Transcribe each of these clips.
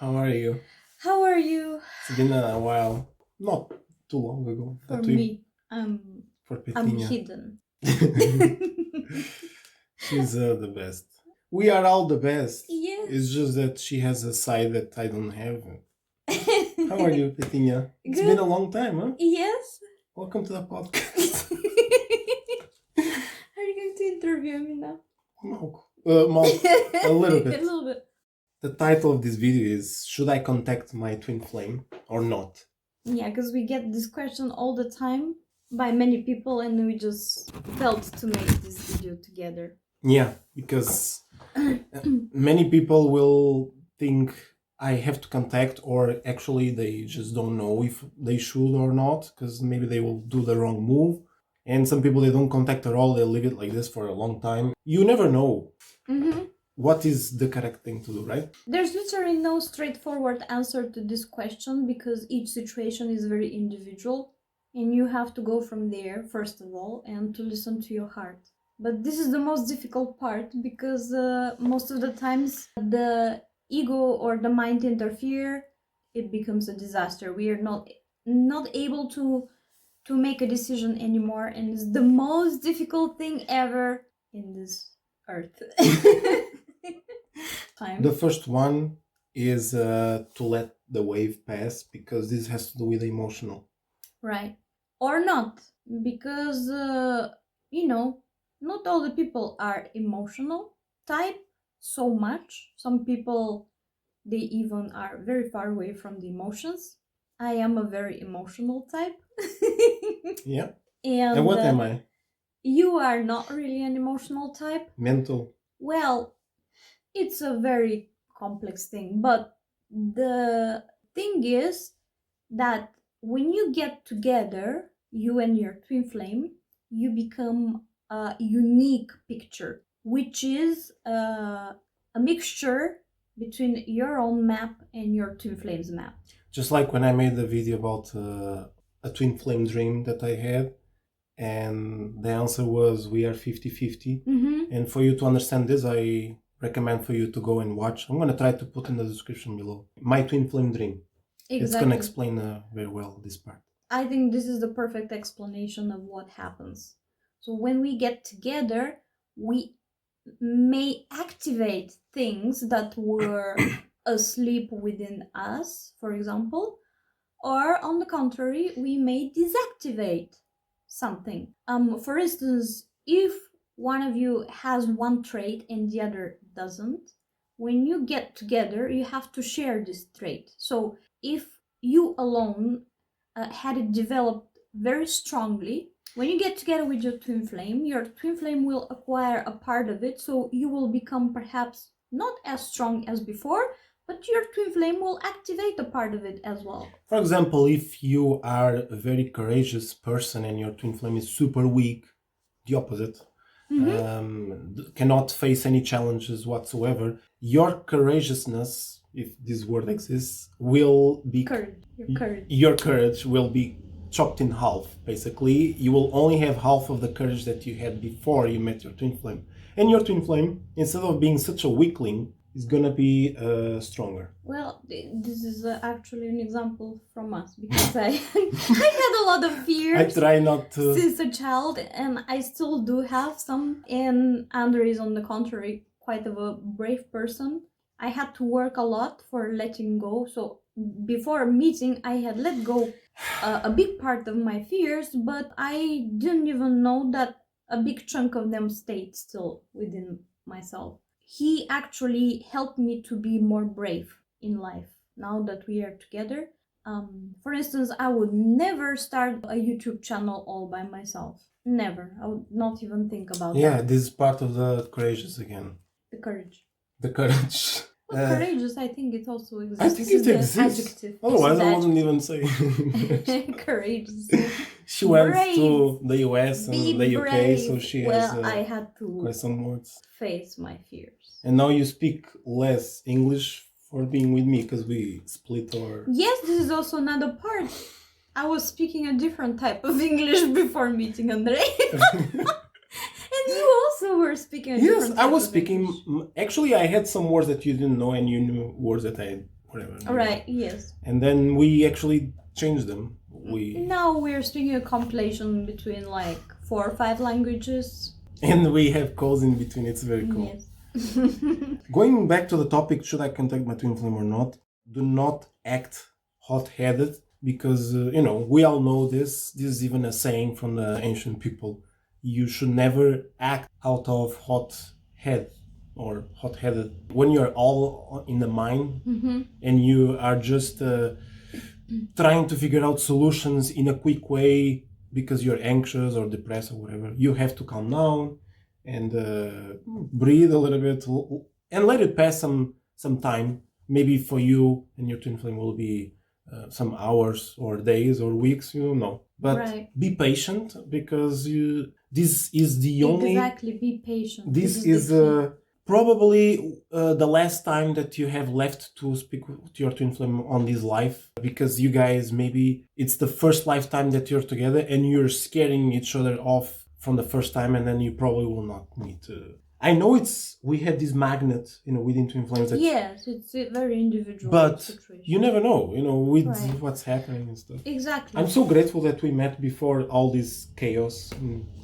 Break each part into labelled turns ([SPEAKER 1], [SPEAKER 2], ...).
[SPEAKER 1] How are you?
[SPEAKER 2] How are you?
[SPEAKER 1] It's been a while. Not too long ago.
[SPEAKER 2] For
[SPEAKER 1] That
[SPEAKER 2] me,
[SPEAKER 1] for
[SPEAKER 2] I'm
[SPEAKER 1] Petinha.
[SPEAKER 2] hidden.
[SPEAKER 1] She's the best. We are all the best.
[SPEAKER 2] Yes.
[SPEAKER 1] It's just that she has a side that I don't have. How are you, Petinha? It's
[SPEAKER 2] Good.
[SPEAKER 1] been a long time, huh?
[SPEAKER 2] Yes.
[SPEAKER 1] Welcome to the podcast.
[SPEAKER 2] Are you going to interview me now?
[SPEAKER 1] No. A little bit.
[SPEAKER 2] A little bit.
[SPEAKER 1] The title of this video is Should I contact my twin flame or not?
[SPEAKER 2] Yeah, because we get this question all the time by many people, and we just felt to make this video together.
[SPEAKER 1] Yeah, because many people will think I have to contact, or actually they just don't know if they should or not, because maybe they will do the wrong move. And some people, they don't contact at all, they leave it like this for a long time. You never know what is the correct thing to do, right?
[SPEAKER 2] There's literally no straightforward answer to this question because each situation is very individual, and you have to go from there, first of all, and to listen to your heart. But this is the most difficult part because most of the times the ego or the mind interfere, it becomes a disaster. We are not able to make a decision anymore, and it's the most difficult thing ever in this earth.
[SPEAKER 1] The first one is to let the wave pass, because this has to do with emotional.
[SPEAKER 2] Right. Or not, because, not all the people are emotional type so much. Some people, they even are very far away from the emotions. I am a very emotional type.
[SPEAKER 1] Yeah.
[SPEAKER 2] And
[SPEAKER 1] what am I?
[SPEAKER 2] You are not really an emotional type.
[SPEAKER 1] Mental.
[SPEAKER 2] Well, it's a very complex thing, but the thing is that when you get together, you and your twin flame, you become a unique picture, which is a mixture between your own map and your twin flame's map.
[SPEAKER 1] Just like when I made the video about a twin flame dream that I had, and the answer was we are 50-50. And for you to understand this, I recommend for you to go and watch. I'm going to try to put in the description below my twin flame dream. Exactly. It's going to explain very well this part.
[SPEAKER 2] I think this is the perfect explanation of what happens. So when we get together, we may activate things that were asleep within us, for example, or on the contrary, we may deactivate something. For instance, if one of you has one trait and the other doesn't, when you get together, you have to share this trait. So if you alone had it developed very strongly, when you get together with your twin flame will acquire a part of it, so you will become perhaps not as strong as before, but your twin flame will activate a part of it as well.
[SPEAKER 1] For example, if you are a very courageous person and your twin flame is super weak, the opposite, cannot face any challenges whatsoever, your courageousness, if this word exists, will be... Your courage will be chopped in half, basically. You will only have half of the courage that you had before you met your twin flame. And your twin flame, instead of being such a weakling, is gonna be stronger.
[SPEAKER 2] Well, this is actually an example from us, because I had a lot of fears.
[SPEAKER 1] I try not to...
[SPEAKER 2] since a child, and I still do have some. And Andre is, on the contrary, quite of a brave person. I had to work a lot for letting go. So before meeting, I had let go a big part of my fears, but I didn't even know that a big chunk of them stayed still within myself. He actually helped me to be more brave in life now that we are together. For instance, I would never start a YouTube channel all by myself. Never. I would not even think about that.
[SPEAKER 1] Yeah, this is part of the courageous again.
[SPEAKER 2] The courage.
[SPEAKER 1] The courage.
[SPEAKER 2] Well, courageous, I think it also exists.
[SPEAKER 1] I think it exists.
[SPEAKER 2] Adjective.
[SPEAKER 1] Otherwise, I wouldn't even say.
[SPEAKER 2] Courageous.
[SPEAKER 1] She went to the US and the UK, brave. So she has
[SPEAKER 2] I had to
[SPEAKER 1] quite some words.
[SPEAKER 2] Face my fears.
[SPEAKER 1] And now you speak less English for being with me, because we split our...
[SPEAKER 2] Yes, this is also another part. I was speaking a different type of English before meeting Andre. And you also were speaking a different type
[SPEAKER 1] I was
[SPEAKER 2] of
[SPEAKER 1] speaking...
[SPEAKER 2] English.
[SPEAKER 1] Actually, I had some words that you didn't know, and you knew words that I whatever.
[SPEAKER 2] Right, yes.
[SPEAKER 1] And then we actually changed them.
[SPEAKER 2] Now we're speaking a compilation between like 4 or 5 languages.
[SPEAKER 1] And we have codes in between. It's very cool.
[SPEAKER 2] Yes.
[SPEAKER 1] Going back to the topic, should I contact my twin flame or not? Do not act hot-headed, because, we all know this. This is even a saying from the ancient people. You should never act out of hot-head or hot-headed. When you're all in the mind and you are just trying to figure out solutions in a quick way because you're anxious or depressed or whatever, you have to calm down and breathe a little bit and let it pass some time. Maybe for you and your twin flame will be some hours or days or weeks, you don't know. But be patient, because this is the only...
[SPEAKER 2] Exactly, be patient.
[SPEAKER 1] This is probably the last time that you have left to speak to your twin flame on this life, because you guys, maybe it's the first lifetime that you're together and you're scaring each other off from the first time, and then you probably will not meet. I know we have this magnet, within twin flames.
[SPEAKER 2] Yes, it's a very individual
[SPEAKER 1] situation. You never know, with what's happening and stuff.
[SPEAKER 2] Exactly.
[SPEAKER 1] I'm so grateful that we met before all this chaos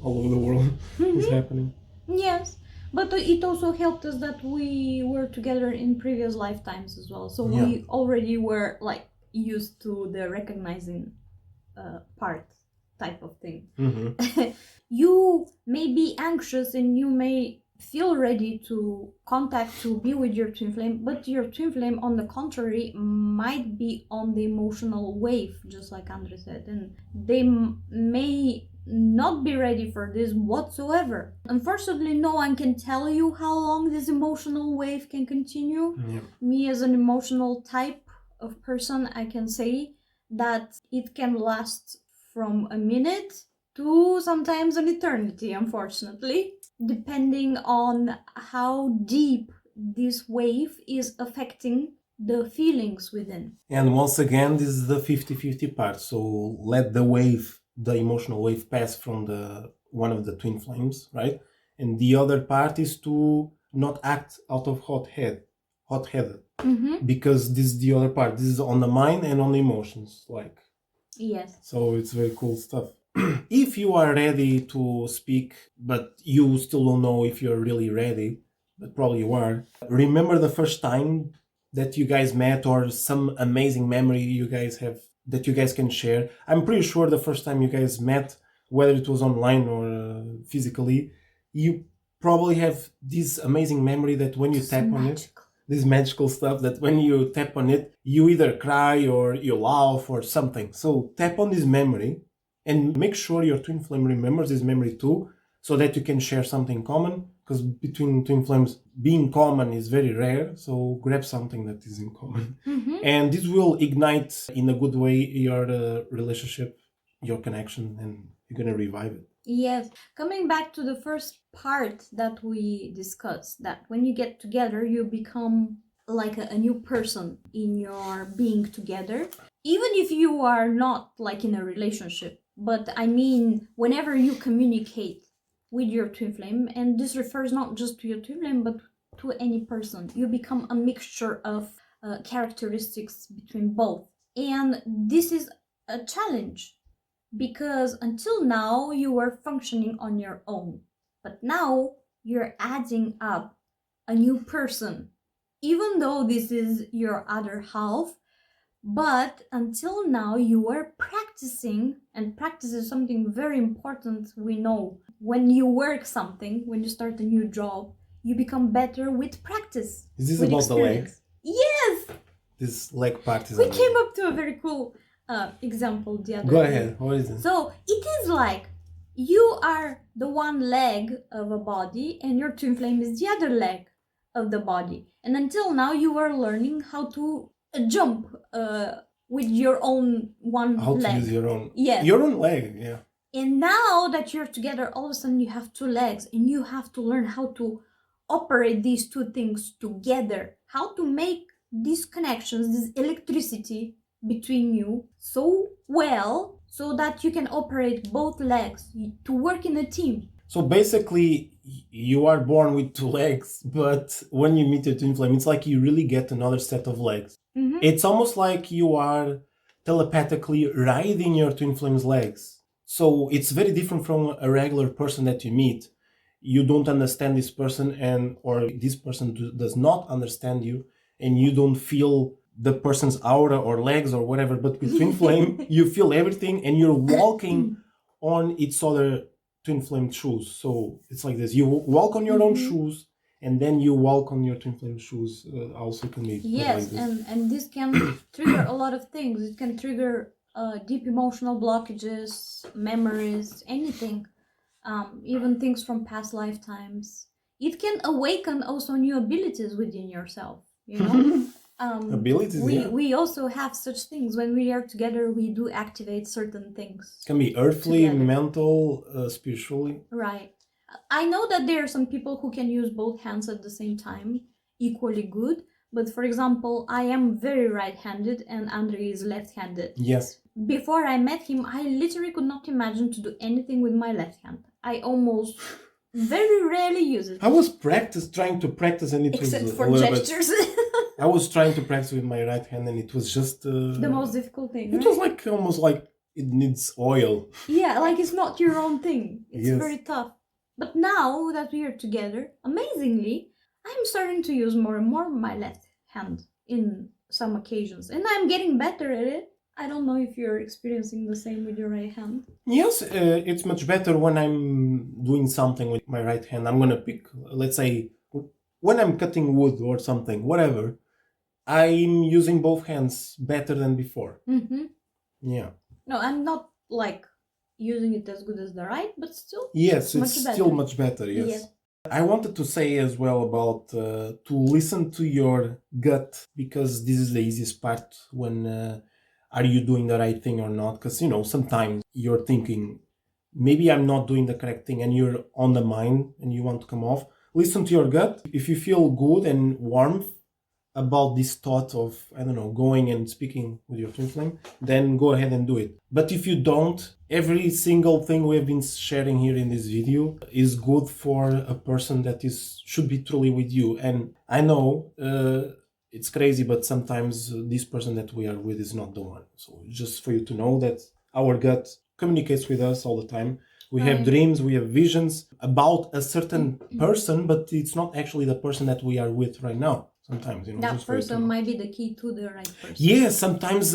[SPEAKER 1] all over the world is happening.
[SPEAKER 2] Yes. But it also helped us that we were together in previous lifetimes as well. So we already were like used to the recognizing part type of thing. You may be anxious and you may feel ready to be with your twin flame, but your twin flame, on the contrary, might be on the emotional wave, just like Andre said, and they may not be ready for this whatsoever. Unfortunately, no one can tell you how long this emotional wave can continue. Me, as an emotional type of person, I can say that it can last from a minute to sometimes an eternity, unfortunately, depending on how deep this wave is affecting the feelings within.
[SPEAKER 1] And once again, this is the 50-50 part. So let the emotional wave pass from one of the twin flames, right? And the other part is to not act out of hot-headed. Because this is the other part. This is on the mind and on the emotions, like.
[SPEAKER 2] Yes.
[SPEAKER 1] So it's very cool stuff. If you are ready to speak, but you still don't know if you're really ready, but probably you are, remember the first time that you guys met, or some amazing memory you guys have that you guys can share. I'm pretty sure the first time you guys met, whether it was online or physically, you probably have this amazing memory that when you tap on it, this magical stuff that when you tap on it, you either cry or you laugh or something. So tap on this memory and make sure your twin flame remembers this memory too, so that you can share something common, because between twin flames, being common is very rare. So grab something that is in common. And this will ignite in a good way your relationship, your connection, and you're going to revive it.
[SPEAKER 2] Yes. Coming back to the first part that we discussed, that when you get together, you become like a new person in your being together. Even if you are not like in a relationship, but I mean, whenever you communicate with your twin flame, and this refers not just to your twin flame, but to any person, you become a mixture of characteristics between both. And this is a challenge, because until now you were functioning on your own, but now you're adding up a new person, even though this is your other half. But until now you were practicing, and practice is something very important. We know when you work something, when you start a new job, you become better with practice.
[SPEAKER 1] Is this about experience.
[SPEAKER 2] The leg? Yes!
[SPEAKER 1] This leg part is...
[SPEAKER 2] We came up to a very cool example the other day.
[SPEAKER 1] Go ahead, what is it?
[SPEAKER 2] So it is like you are the one leg of a body and your twin flame is the other leg of the body. And until now you were learning how to jump with your own one
[SPEAKER 1] how
[SPEAKER 2] leg.
[SPEAKER 1] To use your own...
[SPEAKER 2] Yes.
[SPEAKER 1] Your own leg, yeah.
[SPEAKER 2] And now that you're together, all of a sudden you have two legs and you have to learn how to operate these two things together. How to make these connections, this electricity between you so well, so that you can operate both legs to work in a team.
[SPEAKER 1] So basically, you are born with two legs, but when you meet your twin flame, it's like you really get another set of legs.
[SPEAKER 2] Mm-hmm.
[SPEAKER 1] It's almost like you are telepathically riding your twin flame's legs. So it's very different from a regular person that you meet. You don't understand this person, or this person does not understand you, and you don't feel the person's aura or legs or whatever. But with twin flame, you feel everything, and you're walking on each other twin flame shoes. So it's like this: you walk on your own shoes, and then you walk on your twin flame shoes. Also can be
[SPEAKER 2] yes,
[SPEAKER 1] like
[SPEAKER 2] and this can trigger a lot of things. It can trigger deep emotional blockages, memories, anything, even things from past lifetimes. It can awaken also new abilities within yourself. You know.
[SPEAKER 1] Abilities.
[SPEAKER 2] We also have such things. When we are together, we do activate certain things.
[SPEAKER 1] It can be earthly, mental, spiritually.
[SPEAKER 2] Right. I know that there are some people who can use both hands at the same time, equally good. But for example, I am very right-handed and Andre is left-handed.
[SPEAKER 1] Yes.
[SPEAKER 2] Before I met him, I literally could not imagine to do anything with my left hand. I almost very rarely use it.
[SPEAKER 1] I was trying to practice, and it
[SPEAKER 2] except
[SPEAKER 1] was
[SPEAKER 2] for gestures.
[SPEAKER 1] I was trying to practice with my right hand, and it was just
[SPEAKER 2] the most difficult thing.
[SPEAKER 1] It was like almost like it needs oil.
[SPEAKER 2] Yeah, like it's not your own thing. It's
[SPEAKER 1] yes.
[SPEAKER 2] very tough. But now that we are together, amazingly, I'm starting to use more and more my left hand in some occasions, and I'm getting better at it. I don't know if you're experiencing the same with your right hand.
[SPEAKER 1] Yes, it's much better when I'm doing something with my right hand. I'm gonna pick, let's say, when I'm cutting wood or something, whatever, I'm using both hands better than before. Yeah.
[SPEAKER 2] No, I'm not like using it as good as the right, but still.
[SPEAKER 1] Yes, it's still much better. Yes. I wanted to say as well about to listen to your gut, because this is the easiest part when are you doing the right thing or not? Because, you know, sometimes you're thinking, maybe I'm not doing the correct thing, and you're on the mind and you want to come off. Listen to your gut. If you feel good and warmth about this thought of, I don't know, going and speaking with your twin flame, then go ahead and do it. But if you don't, every single thing we have been sharing here in this video is good for a person that should be truly with you. And I know it's crazy, but sometimes this person that we are with is not the one. So just for you to know that our gut communicates with us all the time. We have dreams, we have visions about a certain person, but it's not actually the person that we are with right now. Sometimes, you know,
[SPEAKER 2] that person might be the key to the right person.
[SPEAKER 1] Yes, sometimes,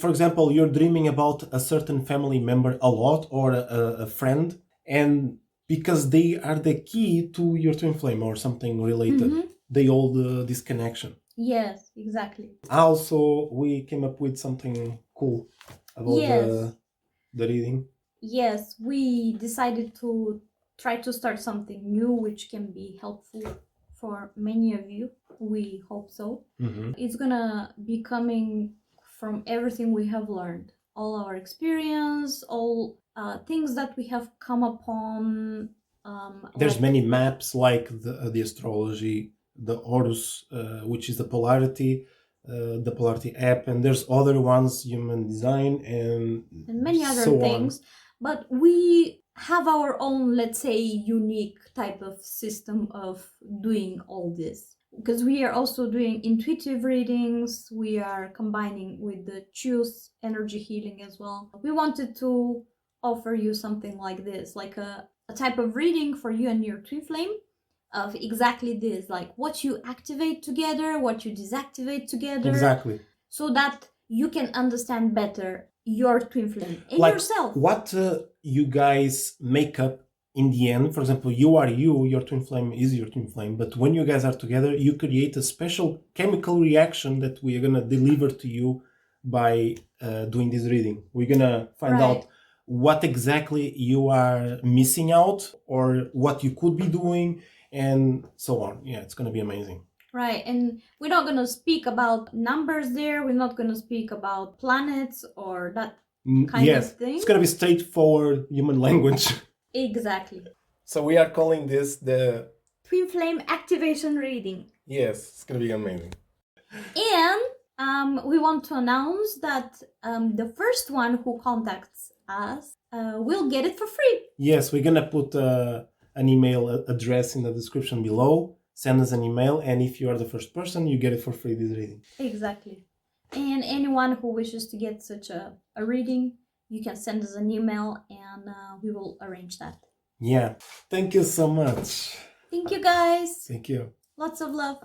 [SPEAKER 1] for example, you're dreaming about a certain family member a lot, or a friend, and because they are the key to your twin flame or something related, they hold this connection.
[SPEAKER 2] Yes, exactly.
[SPEAKER 1] Also, we came up with something cool about the reading.
[SPEAKER 2] Yes, we decided to try to start something new which can be helpful for many of you. We hope so. It's gonna be coming from everything we have learned, all our experience, all things that we have come upon.
[SPEAKER 1] There's many maps like the astrology, the Horus, which is the polarity app, and there's other ones, human design, and
[SPEAKER 2] many other things. But we have our own, let's say, unique type of system of doing all this. Because we are also doing intuitive readings, we are combining with the choose energy healing as well. We wanted to offer you something like this, like a type of reading for you and your twin flame of exactly this, like what you activate together, what you deactivate together.
[SPEAKER 1] Exactly.
[SPEAKER 2] So that you can understand better your twin flame and like yourself.
[SPEAKER 1] What you guys make up in the end. For example, you are you, your twin flame is your twin flame, but when you guys are together, you create a special chemical reaction that we are going to deliver to you by doing this reading. We're going to find out what exactly you are missing out or what you could be doing and so on. Yeah, it's going to be amazing.
[SPEAKER 2] Right, and we're not going to speak about numbers there. We're not going to speak about planets or that kind of thing.
[SPEAKER 1] It's going to be straightforward human language.
[SPEAKER 2] Exactly.
[SPEAKER 1] So we are calling this the
[SPEAKER 2] Twin Flame Activation Reading.
[SPEAKER 1] Yes, it's going to be amazing.
[SPEAKER 2] And we want to announce that the first one who contacts us will get it for free.
[SPEAKER 1] Yes, we're going to put an email address in the description below. Send us an email, and if you are the first person, you get it for free, this reading.
[SPEAKER 2] Exactly. And anyone who wishes to get such a reading, you can send us an email and we will arrange that.
[SPEAKER 1] Yeah. Thank you so much.
[SPEAKER 2] Thank you, guys.
[SPEAKER 1] Thank you.
[SPEAKER 2] Lots of love.